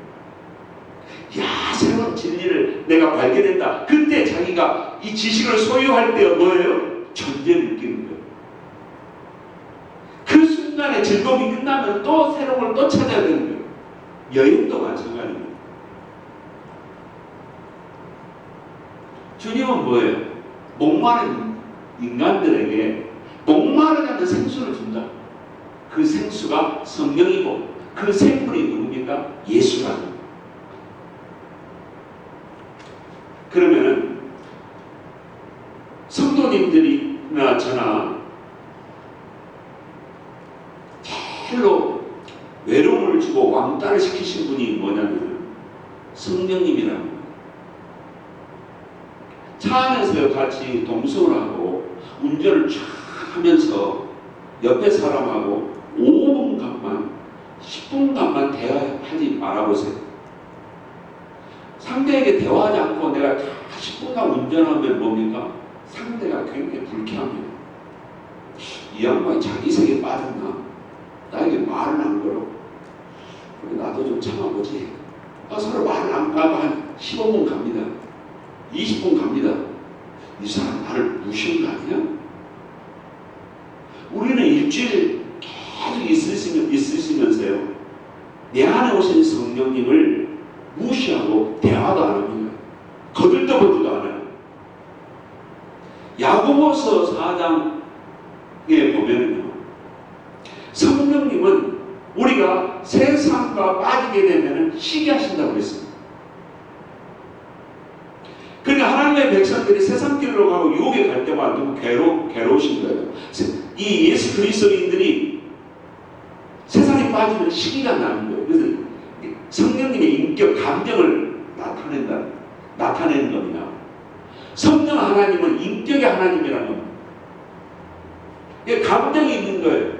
야, 새로운 진리를 내가 발견했다. 그때 자기가 이 지식을 소유할 때가 뭐예요? 존재를 느끼는 거예요. 그 순간에 즐거움이 끝나면 또 새로운 걸 또 찾아야 되는 거예요. 여행도 마찬가지입니다. 주님은 뭐예요? 목마른 인간들에게 목마르지 않는 생수를 준다. 그 생수가 성령이고 그 생물이 누굽니까? 예수라는 거예요. 그러면은 성도님들이나 저나 제일로 외로움을 주고 왕따를 시키신 분이 뭐냐면 성령님이라는 거예요. 차 안에서 같이 동성을 하고 운전을 쫙 하면서 옆에 사람하고 5분간만 10분간만 대화하지 말아보세요. 상대에게 대화하지 않고 내가 10분간 운전하면 뭡니까? 상대가 굉장히 불쾌합니다. 이 양반이 자기 세계에 빠졌나? 나에게 말을 안 걸어. 나도 좀 참아보지. 서로 말을 안 가고 한 15분 갑니다. 20분 갑니다. 이 사람 나를 무시한 거 아니야? 우리는 일주일 계속 있으시면서요, 내 안에 오신 성령님을 무시하고 대화도 안 합니다. 거들떠보지도 않아요. 야고보서 4장에 보면은요, 성령님은 우리가 세상과 빠지게 되면 시기 하신다고 그랬습니다. 그러니까 하나님의 백성들이 세상 길로 가고 유혹에 갈 때마다 너무 괴로우신 거예요. 이 예수 그리스도인들이 세상에 빠지면 시기가 나는 거예요. 그래서 성령님의 인격, 감정을 나타내는 겁니다. 성령 하나님은 인격의 하나님이라는 겁니다. 감정이 있는 거예요.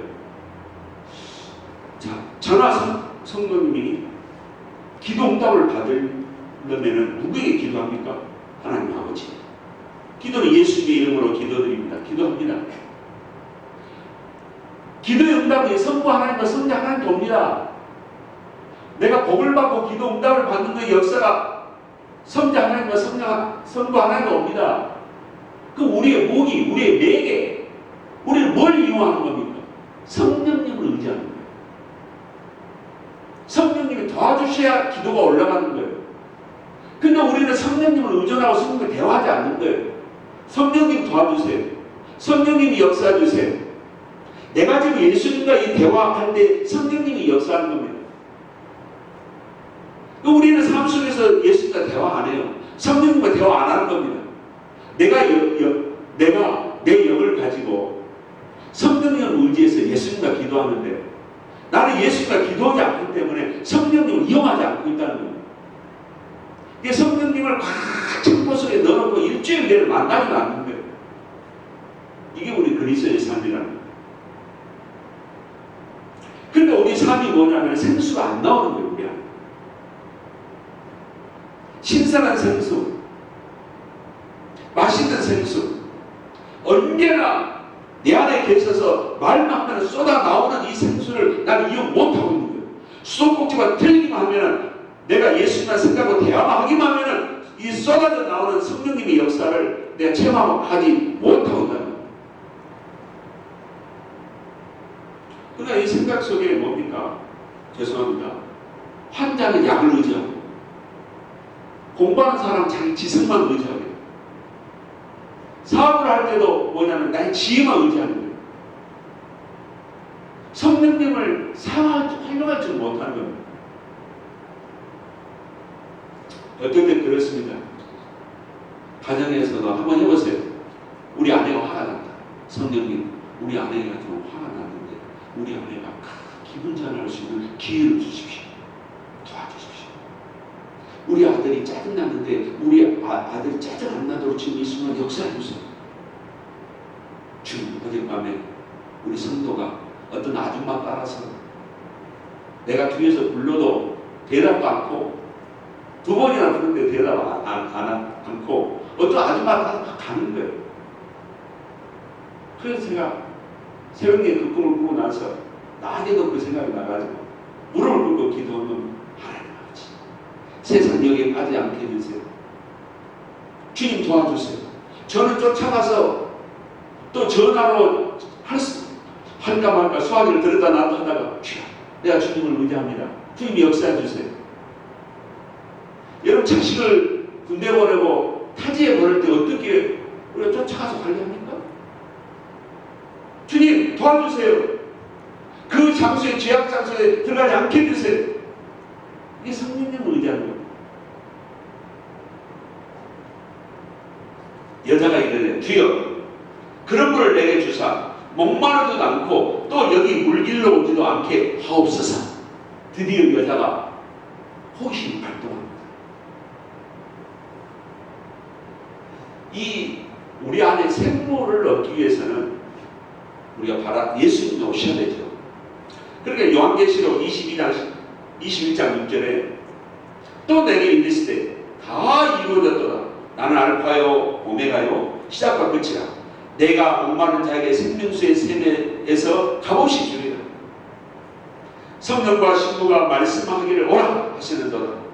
자, 전화 성도님이 기도 응답을 받으려면 누구에게 기도합니까? 하나님 아버지. 기도는 예수님의 이름으로 기도드립니다. 기도합니다. 기도의 응답이 성부 하나님과 성자 하나님도 옵니다. 내가 복을 받고 기도 응답을 받는 그 역사가 성자 하나님과 성부 하나님도 옵니다. 그 우리의 무기, 우리의 매개, 우리는 뭘 이용하는 겁니까? 성령님을 의지하는 거예요. 성령님이 도와주셔야 기도가 올라가는 거예요. 근데 우리는 성령님을 의존하고 성령님을 대화하지 않는 거예요. 성령님 도와주세요. 성령님이 역사해 주세요. 내가 지금 예수님과 이 대화할 때 성령님이 역사하는 겁니다. 우리는 삶 속에서 예수님과 대화 안 해요. 성령님과 대화 안 하는 겁니다. 내가 내 역을 가지고 성령님을 의지해서 예수님과 기도하는데 나는 예수님과 기도하지 않기 때문에 성령님을 이용하지 않고 있다는 겁니다. 성령님을 꽉 창고 속에 넣어놓고 일주일 내내 만나지도 않는 거예요. 이게 우리 그리스도의 삶이라는 거예요. 그런데 우리 삶이 뭐냐면 생수가 안 나오는 거예요. 우리 안에. 신선한 생수, 맛있는 생수, 언제나 내 안에 계셔서 말만 하면 쏟아 나오는 이 생수를 나는 이용 못하고 있는 거예요. 수도꼭지가 틀리기만 하면은 내가 예수님만 생각하고 대화만 하기만 하면은 이 쏟아져 나오는 성령님의 역사를 내가 체험하지 못하고 있다는 거예요. 그러니까 이 생각 속에 뭡니까? 죄송합니다. 환자는 약을 의지하고 공부하는 사람은 자기 지성만 의지하고 사업을 할 때도 뭐냐면 나의 지혜만 의지하는 거예요. 성령님을 활용할 줄 못하는 겁니다. 어떨 땐 그렇습니다. 가정에서도 한번 해보세요. 우리 아내가 화가 났다. 성령님, 우리 아내가 좀 화가 났는데 우리 아내가 기분 전환할 수 있는 기회를 주십시오. 도와주십시오. 우리 아들이 짜증났는데 우리 아들이 짜증 안 나도록 지금 이 순간 역사해 주세요. 주님, 어젯밤에 우리 성도가 어떤 아줌마 따라서 내가 뒤에서 불러도 대답도 않고 두 번이나 부르는데 대답 않고 어떤 아줌마 따라서 가는 거예요. 그래서 제가 새벽에 그 꿈을 꾸고 나서 낮에도 그 생각이 나가지고 무릎을 꿇고 기도하면 하나님 아버지 세상 여기에 빠지지 않게 해주세요. 주님 도와주세요. 저는 쫓아가서 또 전화로 할까 말까 수화기를 들었다 놨다 하다가 내가 주님을 의지합니다. 주님이 역사해 주세요. 여러분 자식을 군대 보내고 타지에 보낼 때 어떻게 우리가 쫓아가서 관리합니까? 주님 도와주세요. 그 장소에 죄악 장소에 들어가지 않게 해주세요. 이게 성령님을 의지하는 거예요. 여자가 이르되 주여 그런 분을 내게 주사 목마르지도 않고 또 여기 물길로 오지도 않게 하옵소서. 드디어 여자가 호기심이 발동합니다. 이 우리 안에 생물을 얻기 위해서는 우리가 예수님이 오셔야 되죠. 그러니까 요한계시록 21장 6절에 또 내게 이르시되 다 이루어졌도다. 나는 알파요 오메가요 시작과 끝이라. 내가 목마른 자에게 생명수의 샘에서 값없이 주리라. 성령과 신부가 말씀하기를 오라 하시는도다.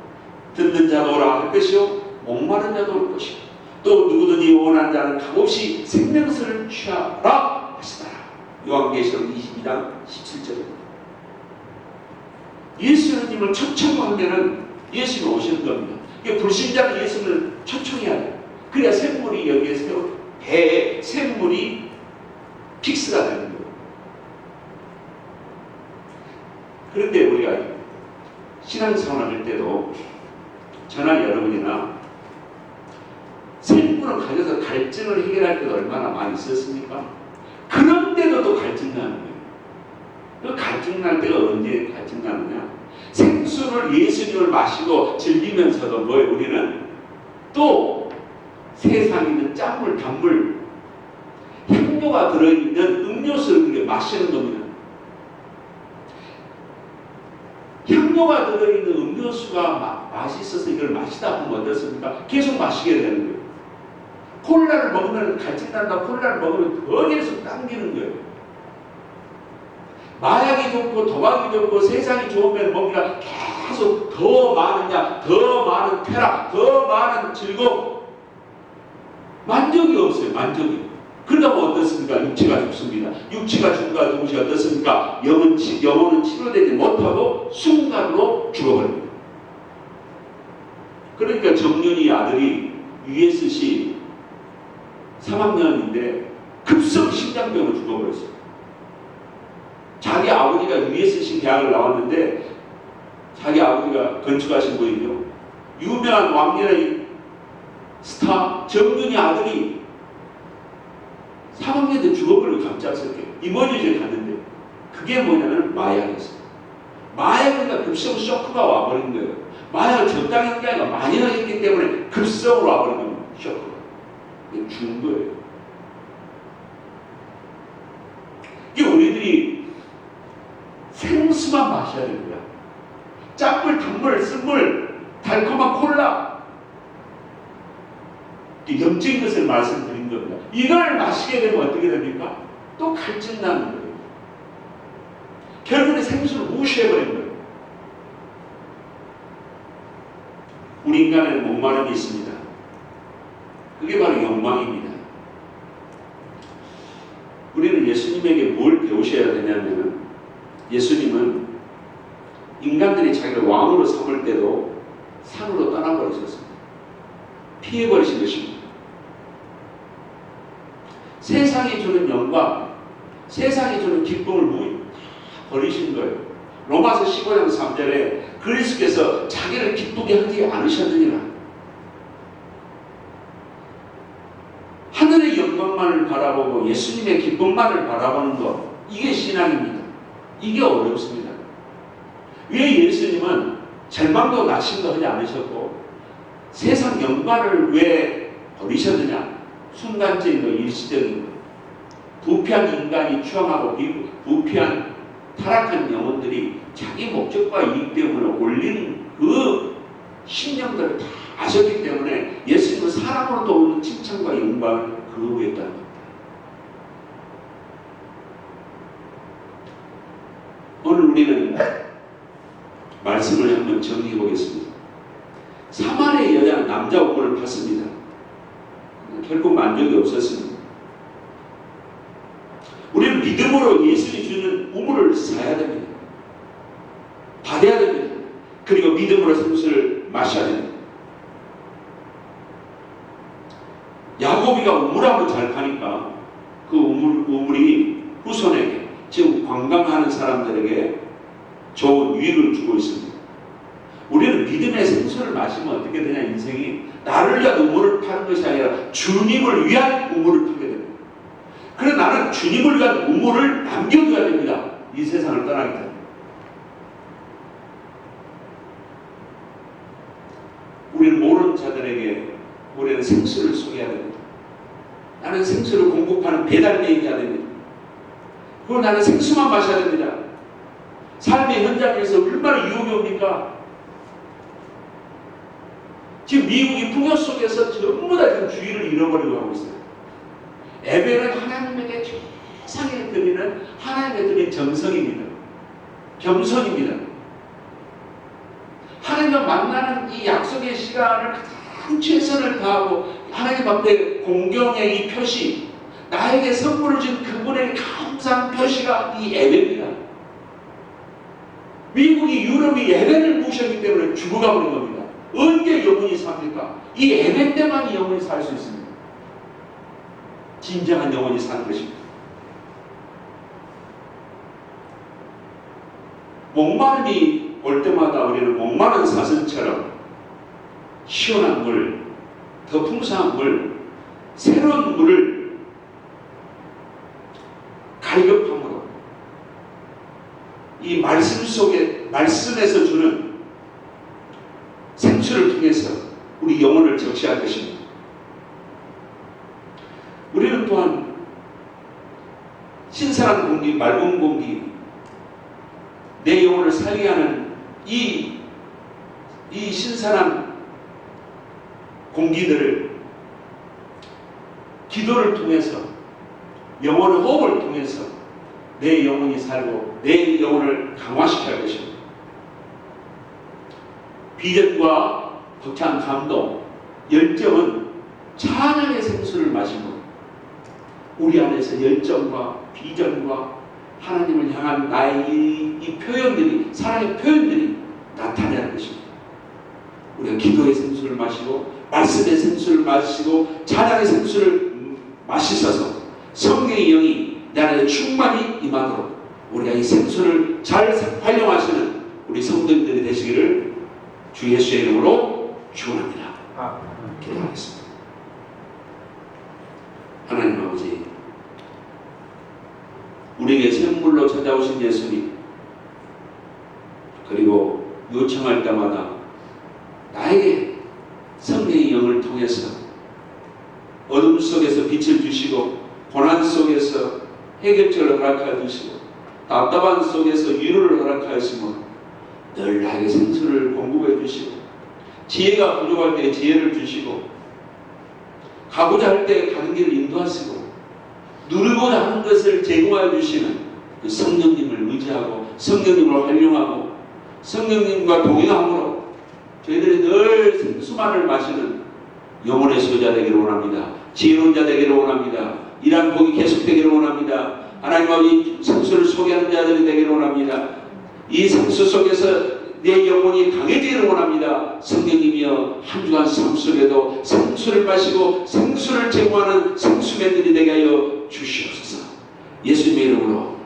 듣는 자도 오라 할 것이요 목마른 자도 올 것이요 또 누구든지 원하는 자는 값없이 생명수를 취하라 하시더라. 요한계시록 22장 17절입니다. 예수님을 초청하면은 예수님이 오시는 겁니다. 불신자는 예수님을 초청해야 돼요. 그래야 샘물이 여기에 배에 샘물이 픽스가 되는 거예요. 그런데 우리가 신앙생활을 할 때도 저나 여러분이나 샘물을 가져서 갈증을 해결할 때도 얼마나 많이 있었습니까? 그런데도 또 갈증나는 거예요. 그 갈증날 때가 언제 갈증나느냐? 생수를 예수님을 마시고 즐기면서도 뭐예요? 우리는 또 세상에 있는 짠물, 단물, 향료가 들어있는 음료수를 마시는 겁니다. 향료가 들어있는 음료수가 맛있어서 이걸 마시다 보면 어떻습니까? 계속 마시게 되는 거예요. 콜라를 먹으면 갈증난다. 콜라를 먹으면 더 계속 당기는 거예요. 마약이 좋고 도박이 좋고 세상이 좋으면 뭔가 계속 더 많으냐, 더 많은 쾌락, 더 많은 즐거움. 만족이 없어요. 만족이. 그러다 보면 어떻습니까? 육체가 죽습니다. 육체가 죽음과 동시에 어떻습니까? 영혼은 치료되지 못하고 순간으로 그러니까 정윤이 아들이 USC 3학년인데 급성 심장병으로 죽어버렸어요. 자기 아버지가 USC 대학을 나왔는데 자기 아버지가 건축하신 분이요. 유명한 왕년의 스타 정윤이 아들이 3학년 때 죽어버리고 갑작스럽게 이머니지에 갔는데 그게 뭐냐면 마약이었어요. 마약이니까 급성 쇼크가 와버린 거예요. 마약을 적당히 한 게 아니라 많이 하기 때문에 급성으로 와버린 겁니다. 쇼크가. 죽은 거예요. 이게 우리들이 생수만 마셔야 됩니다. 짠물, 단물, 쓴물, 달콤한 콜라, 염증인 것을 말씀드린 겁니다. 이걸 마시게 되면 어떻게 됩니까? 또 갈증 나는 거예요. 결국에 생수를 무시해버린 거예요. 우리 인간에는 목마름이 있습니다. 그게 바로 욕망입니다. 우리는 예수님에게 뭘 배우셔야 되냐면 예수님은 인간들이 자기를 왕으로 삼을 때도 산으로 떠나버리셨습니다. 피해버리신 것입니다. 세상이 주는 영광, 세상이 주는 기쁨을 버리신 거예요. 로마서 15장 3절에 그리스도께서 자기를 기쁘게 하지 않으셨느니라. 하늘의 영광만을 바라보고 예수님의 기쁨만을 바라보는 것, 이게 신앙입니다. 이게 어렵습니다. 왜 예수님은 절망도 낙심도 하지 않으셨고 세상 영광을 왜 버리셨느냐? 순간적인 거, 일시적인 거. 부패한 인간이 추앙하고 부패한 타락한 영혼들이 자기 목적과 이익 때문에 올리는 그 신념들을 다 아셨기 때문에 예수님은 사람으로도 오는 칭찬과 영광을 거부했다는 겁니다. 오늘 우리는 말씀을 한번 정리해 보겠습니다. 사마리아 여자는 남자 우물을 팠습니다. 결국 만족이 없었습니다. 우리는 믿음으로 예수님이 주는 우물을 사야 됩니다. 받아야 됩니다. 그리고 믿음으로 생수를 마셔야 됩니다. 야고비가 우물 한번 잘 파니까 그 우물이 후손에게, 지금 관광하는 사람들에게 좋은 유익을 주고 있습니다. 우리는 믿음의 생수를 마시면 어떻게 되냐, 인생이 나를 위한 우물을 파는 것이 아니라 주님을 위한 우물을 파게 됩니다. 그래서 나는 주님을 위한 우물을 남겨둬야 됩니다. 이 세상을 떠나기 전에. 우리는 모르는 자들에게 우리는 생수를 소개해야 됩니다. 나는 생수를 공급하는 배달매인 자 됩니다. 그리고 나는 생수만 마셔야 됩니다. 삶의 현장에서 얼마나 유혹이 옵니까? 지금 미국이 풍요 속에서 전부 다 지금 주의를 잃어버리고 하고 있어요. 예배는 하나님에게 최상에 드리는 하나님께 드리는 정성입니다. 겸손입니다. 하나님과 만나는 이 약속의 시간을 가장 최선을 다하고 하나님 앞에 공경의 이 표시, 나에게 선물을 준 그분의 감사한 표시가 이 예배입니다. 미국이 유럽이 예배를 무시하기 때문에 죽어가 버린 겁니다. 언제 영혼이 삽니까? 이 예배 때만 영혼이 살 수 있습니다. 진정한 영혼이 사는 것입니다. 목마름이 올 때마다 우리는 목마른 사슴처럼 시원한 물, 더 풍성한 물, 새로운 물을 갈급함으로 이 말씀 속에, 말씀에서 주는 생수를 통해서 우리 영혼을 적시할 것입니다. 우리는 또한 신선한 공기, 맑은 공기, 내 영혼을 살게 하는 이 신선한 공기들을 기도를 통해서, 영혼의 호흡을 통해서 내 영혼이 살고 내 영혼을 강화시켜야 할 것입니다. 비전과 벅찬 감동, 열정은 찬양의 생수를 마시고 우리 안에서 열정과 비전과 하나님을 향한 나의 이 표현들이, 사랑의 표현들이 나타내는 것입니다. 우리가 기도의 생수를 마시고 말씀의 생수를 마시고 찬양의 생수를 마시셔서 성령의 영이 내 안에 충만히 임하도록 우리가 이 생수를 잘 활용하시는 우리 성도님들이 되시기를 주 예수의 이름으로 축원합니다. 기도하겠습니다. 하나님 아버지, 우리에게 선물로 찾아오신 예수님, 그리고 요청할 때마다 나에게 성령의 영을 통해서 어둠 속에서 빛을 주시고 고난 속에서 해결책을 허락하여 주시고 답답한 속에서 위로를 허락하시고 늘 나에게 생수를 공급해 주시고 지혜가 부족할 때 지혜를 주시고 가고자 할 때 가는 길을 인도하시고 누리고자 하는 것을 제공하여 주시는 그 성령님을 의지하고 성령님을 활용하고 성령님과 동행함으로 저희들이 늘 생수만을 마시는 영혼의 소유자 되기를 원합니다. 지혜로운 자 되기를 원합니다. 이러한 복이 계속되기를 원합니다. 하나님 아버지, 생수를 소개하는 자들이 되기를 원합니다. 이 생수 속에서 내 영혼이 강해지기를 원합니다. 성령님이여, 한 주간 삶 속에도 생수를 마시고 생수를 제공하는 생수맨들이 되게 하여 주시옵소서. 예수님의 이름으로